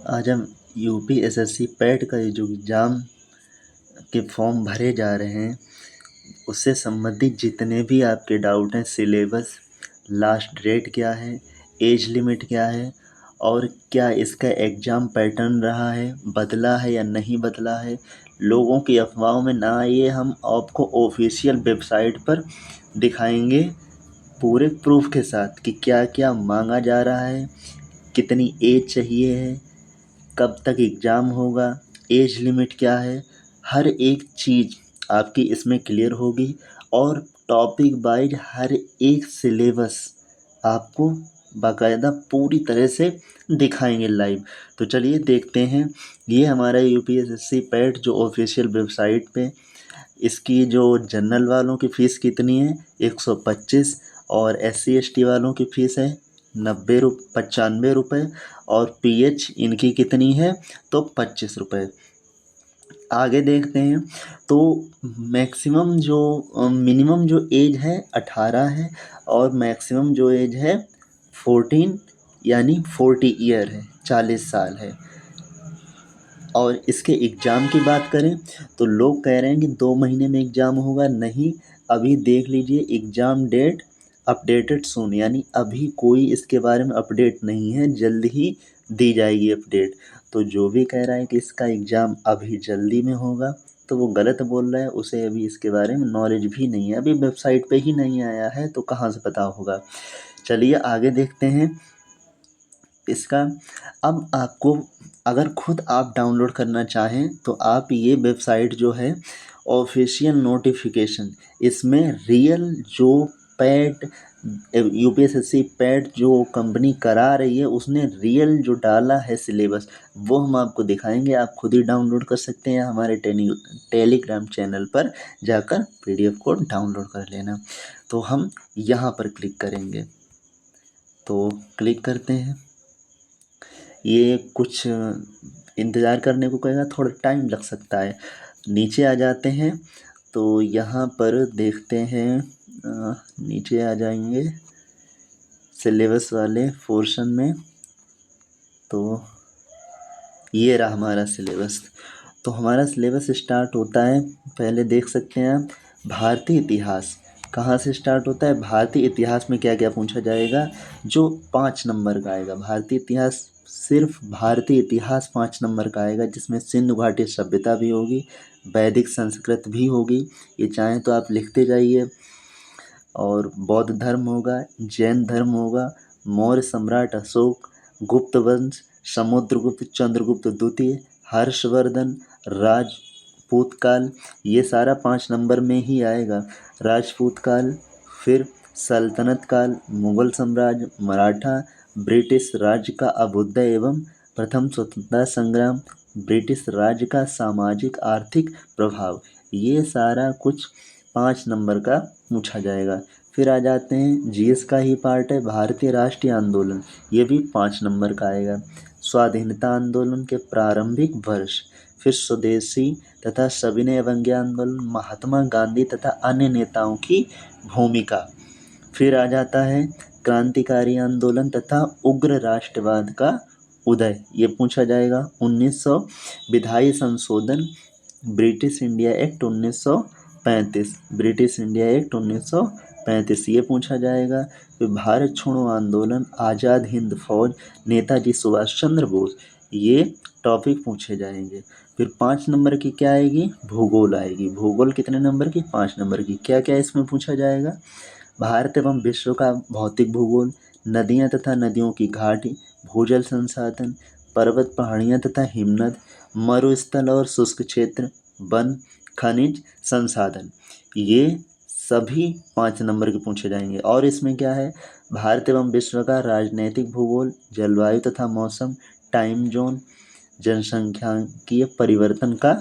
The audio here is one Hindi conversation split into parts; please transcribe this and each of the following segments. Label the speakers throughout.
Speaker 1: आज हम यूपीएसएससी पैट का ये जो एग्ज़ाम के फॉर्म भरे जा रहे हैं उससे संबंधित जितने भी आपके डाउट हैं, सिलेबस, लास्ट डेट क्या है, एज लिमिट क्या है और क्या इसका एग्ज़ाम पैटर्न रहा है, बदला है या नहीं बदला है, लोगों की अफवाहों में ना आइए। हम आपको ऑफिशियल वेबसाइट पर दिखाएंगे पूरे प्रूफ के साथ कि क्या क्या मांगा जा रहा है, कितनी एज चाहिए है, कब तक एग्ज़ाम होगा, एज लिमिट क्या है, हर एक चीज़ आपकी इसमें क्लियर होगी और टॉपिक वाइज हर एक सिलेबस आपको बाकायदा पूरी तरह से दिखाएंगे लाइव। तो चलिए देखते हैं। ये हमारा यूपीएसएससी पैट जो ऑफिशियल वेबसाइट पे इसकी जो जनरल वालों की फ़ीस कितनी है 125 और SC ST वालों की फ़ीस है 95 रुपये और PH इनकी कितनी है तो 25 रुपये। आगे देखते हैं तो मैक्सिमम जो मिनिमम जो एज है 18 है और मैक्सिमम जो एज है 14 यानी 40 ईयर है, 40 साल है। और इसके एग्ज़ाम की बात करें तो लोग कह रहे हैं कि 2 महीने में एग्ज़ाम होगा, नहीं, अभी देख लीजिए एग्ज़ाम डेट अपडेटेड सून, यानी अभी कोई इसके बारे में अपडेट नहीं है, जल्द ही दी जाएगी अपडेट। तो जो भी कह रहा है कि इसका एग्ज़ाम अभी जल्दी में होगा तो वो गलत बोल रहा है, उसे अभी इसके बारे में नॉलेज भी नहीं है, अभी वेबसाइट पे ही नहीं आया है तो कहाँ से पता होगा। चलिए आगे देखते हैं इसका। अब आपको अगर खुद आप डाउनलोड करना चाहें तो आप ये वेबसाइट जो है ऑफिशियल नोटिफिकेशन, इसमें रियल जो पैट यूपीएसएससी पैट जो कंपनी करा रही है उसने रियल जो डाला है सिलेबस वो हम आपको दिखाएंगे। आप खुद ही डाउनलोड कर सकते हैं, हमारे टेलीग्राम चैनल पर जाकर PDF को डाउनलोड कर लेना। तो हम यहाँ पर क्लिक करेंगे, तो क्लिक करते हैं। ये कुछ इंतज़ार करने को कहेगा, थोड़ा टाइम लग सकता है। नीचे आ जाते हैं तो यहाँ पर देखते हैं, नीचे आ जाएंगे सिलेबस वाले पोर्शन में। तो ये रहा हमारा सिलेबस। तो हमारा सिलेबस स्टार्ट होता है, पहले देख सकते हैं आप, भारतीय इतिहास। कहाँ से स्टार्ट होता है? भारतीय इतिहास में क्या क्या पूछा जाएगा, जो 5 नंबर का आएगा। भारतीय इतिहास, सिर्फ भारतीय इतिहास 5 नंबर का आएगा, जिसमें सिंधु घाटी सभ्यता भी होगी, वैदिक संस्कृत भी होगी, ये चाहें तो आप लिखते जाइए, और बौद्ध धर्म होगा, जैन धर्म होगा, मौर्य सम्राट अशोक, गुप्त वंश, समुद्रगुप्त, चंद्रगुप्त द्वितीय, हर्षवर्धन, राजपूत काल, ये सारा 5 नंबर में ही आएगा। राजपूत काल, फिर सल्तनत काल, मुगल साम्राज्य, मराठा, ब्रिटिश राज का अभ्युदय एवं प्रथम स्वतंत्रता संग्राम, ब्रिटिश राज का सामाजिक आर्थिक प्रभाव, ये सारा कुछ 5 नंबर का पूछा जाएगा। फिर आ जाते हैं GS का ही पार्ट है, भारतीय राष्ट्रीय आंदोलन, ये भी 5 नंबर का आएगा। स्वाधीनता आंदोलन के प्रारंभिक वर्ष, फिर स्वदेशी तथा सविनय अवज्ञा आंदोलन, महात्मा गांधी तथा अन्य नेताओं की भूमिका। फिर आ जाता है क्रांतिकारी आंदोलन तथा उग्र राष्ट्रवाद का उदय, ये पूछा जाएगा। 1900 विधायी संशोधन, British India act 1935, British India act 1935, ये पूछा जाएगा। फिर भारत छोड़ो आंदोलन, आज़ाद हिंद फौज, नेताजी सुभाष चंद्र बोस, ये टॉपिक पूछे जाएंगे। फिर 5 नंबर की क्या आएगी, भूगोल आएगी। भूगोल कितने नंबर की, 5 नंबर की। क्या क्या इसमें पूछा जाएगा, भारत एवं विश्व का भौतिक भूगोल, नदियाँ तथा नदियों की घाटी, भूजल संसाधन, पर्वत पहाड़ियाँ तथा हिमनद, मरुस्थल और शुष्क क्षेत्र, वन, खनिज संसाधन, ये सभी 5 नंबर के पूछे जाएंगे। और इसमें क्या है, भारत एवं विश्व का राजनैतिक भूगोल, जलवायु तथा मौसम, टाइम जोन, जनसंख्याकीय परिवर्तन का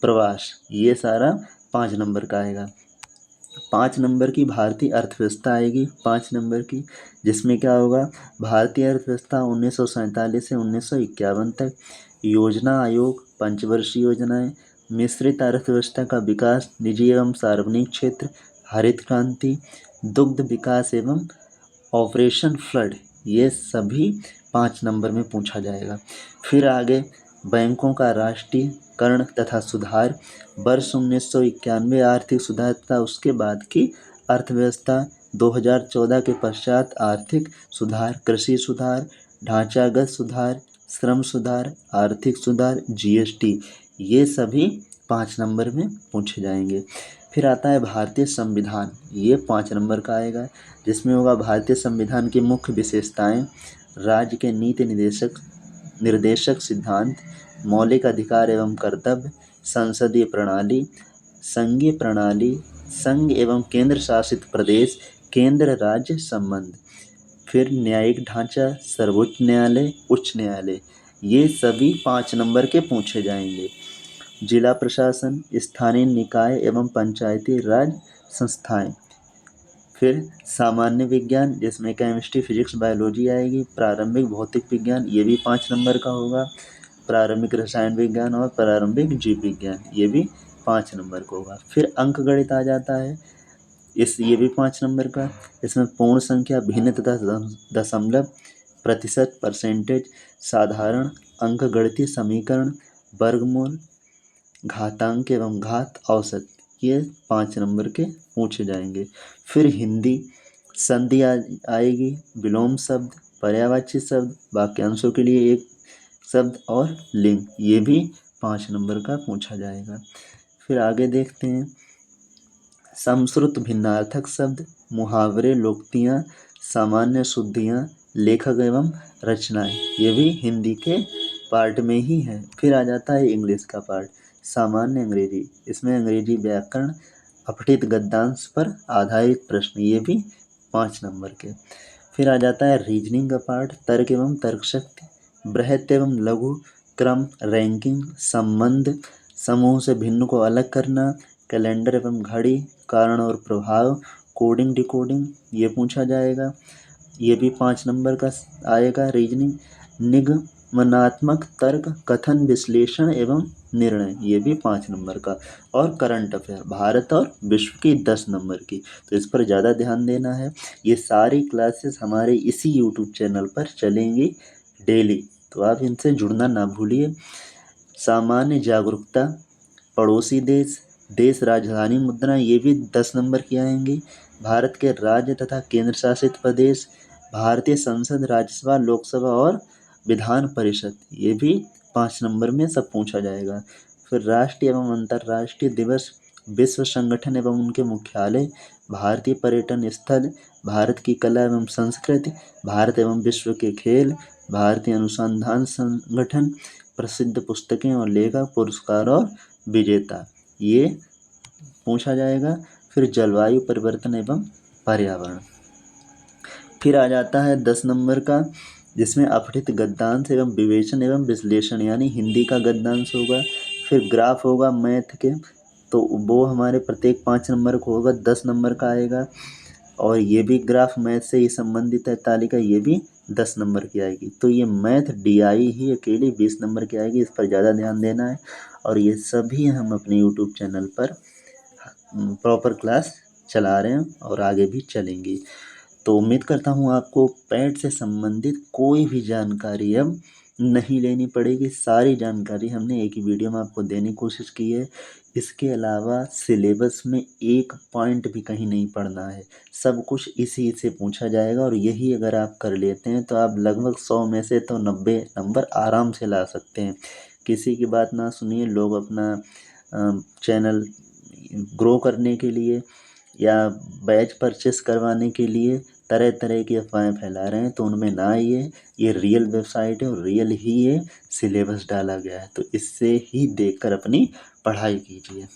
Speaker 1: प्रवास, ये सारा 5 नंबर का आएगा। 5 नंबर की भारतीय अर्थव्यवस्था आएगी, 5 नंबर की, जिसमें क्या होगा, भारतीय अर्थव्यवस्था 1947 से 1951 तक, योजना आयोग, पंचवर्षीय योजनाएं, मिश्रित अर्थव्यवस्था का विकास, निजी एवं सार्वजनिक क्षेत्र, हरित क्रांति, दुग्ध विकास एवं ऑपरेशन फ्लड, ये सभी 5 नंबर में पूछा जाएगा। फिर आगे बैंकों का राष्ट्रीयकरण तथा सुधार, वर्ष 1991 आर्थिक सुधार तथा उसके बाद की अर्थव्यवस्था, 2014 के पश्चात आर्थिक सुधार, कृषि सुधार, ढांचागत सुधार, श्रम सुधार, आर्थिक सुधार, जीएसटी, ये सभी 5 नंबर में पूछे जाएंगे। फिर आता है भारतीय संविधान, ये 5 नंबर का आएगा, जिसमें होगा भारतीय संविधान की मुख्य विशेषताएं, राज्य के नीति निर्देशक सिद्धांत, मौलिक अधिकार एवं कर्तव्य, संसदीय प्रणाली, संघीय प्रणाली, संघ एवं केंद्र शासित प्रदेश, केंद्र राज्य संबंध, फिर न्यायिक ढांचा, सर्वोच्च न्यायालय, उच्च न्यायालय, ये सभी 5 नंबर के पूछे जाएंगे। जिला प्रशासन, स्थानीय निकाय एवं पंचायती राज संस्थाएं, फिर सामान्य विज्ञान जिसमें केमिस्ट्री, फिजिक्स, बायोलॉजी आएगी, प्रारंभिक भौतिक विज्ञान, ये भी 5 नंबर का होगा, प्रारंभिक रसायन विज्ञान और प्रारंभिक जीव विज्ञान, ये भी 5 नंबर का होगा। फिर अंकगणित आ जाता है, ये भी 5 नंबर का, इसमें पूर्ण संख्या, भिन्न तथा दशमलव, प्रतिशत, परसेंटेज, साधारण अंकगणितीय समीकरण, वर्गमूल, घातांक एवं घात, औसत, ये 5 नंबर के पूछे जाएंगे। फिर हिंदी संधि आएगी, विलोम शब्द, पर्यायवाची शब्द, वाक्यांशों के लिए एक शब्द और लिंग, ये भी 5 नंबर का पूछा जाएगा। फिर आगे देखते हैं समश्रुत भिन्नार्थक शब्द, मुहावरे, लोकोक्तियाँ, सामान्य शुद्धियाँ, लेखक एवं रचनाएं, ये भी हिंदी के पार्ट में ही है। फिर आ जाता है इंग्लिश का पार्ट, सामान्य अंग्रेजी, इसमें अंग्रेजी व्याकरण, अपठित गद्यांश पर आधारित प्रश्न, ये भी 5 नंबर के। फिर आ जाता है रीजनिंग का पार्ट, तर्क एवं तर्कशक्ति, बृहत एवं लघु, क्रम, रैंकिंग, संबंध, समूह से भिन्न को अलग करना, कैलेंडर एवं घड़ी, कारण और प्रभाव, कोडिंग डिकोडिंग, ये पूछा जाएगा, ये भी 5 नंबर का आएगा। रीजनिंग, निगमनात्मक तर्क, कथन, विश्लेषण एवं निर्णय, ये भी 5 नंबर का। और करंट अफेयर, भारत और विश्व की 10 नंबर की, तो इस पर ज़्यादा ध्यान देना है। ये सारी क्लासेस हमारे इसी यूट्यूब चैनल पर चलेंगी डेली, तो आप इनसे जुड़ना ना भूलिए। सामान्य जागरूकता, पड़ोसी देश, देश राजधानी मुद्रा, ये भी 10 नंबर की आएंगी। भारत के राज्य तथा केंद्र शासित प्रदेश, भारतीय संसद, राज्यसभा, लोकसभा और विधान परिषद, ये भी 5 नंबर में सब पूछा जाएगा। फिर राष्ट्रीय एवं अंतर्राष्ट्रीय दिवस, विश्व संगठन एवं उनके मुख्यालय, भारतीय पर्यटन स्थल, भारत की कला एवं संस्कृति, भारत एवं विश्व के खेल, भारतीय अनुसंधान संगठन, प्रसिद्ध पुस्तकें और लेखक, पुरस्कार और विजेता, ये पूछा जाएगा। फिर जलवायु परिवर्तन एवं पर्यावरण। फिर आ जाता है 10 नंबर का, जिसमें अपठित गद्यांश एवं विवेचन एवं विश्लेषण, यानी हिंदी का गद्यांश होगा। फिर ग्राफ होगा मैथ के, तो वो हमारे प्रत्येक 5 नंबर को होगा, 10 नंबर का आएगा। और ये भी ग्राफ मैथ से ही संबंधित है तालिका, ये भी 10 नंबर की आएगी। तो ये मैथ डीआई ही अकेली 20 नंबर की आएगी, इस पर ज़्यादा ध्यान देना है। और ये सभी हम अपने यूट्यूब चैनल पर प्रॉपर क्लास चला रहे हैं और आगे भी चलेंगी। तो उम्मीद करता हूँ आपको पैट से संबंधित कोई भी जानकारी अब नहीं लेनी पड़ेगी, सारी जानकारी हमने एक ही वीडियो में आपको देने की कोशिश की है। इसके अलावा सिलेबस में एक पॉइंट भी कहीं नहीं पढ़ना है, सब कुछ इसी से पूछा जाएगा। और यही अगर आप कर लेते हैं तो आप लगभग 100 में से तो 90 नंबर आराम से ला सकते हैं। किसी की बात ना सुनिए, लोग अपना चैनल ग्रो करने के लिए या बैच परचेस करवाने के लिए तरह तरह की अफवाहें फैला रहे हैं, तो उनमें ना आइए। ये रियल वेबसाइट है और रियल ही ये सिलेबस डाला गया है, तो इससे ही देखकर अपनी पढ़ाई कीजिए।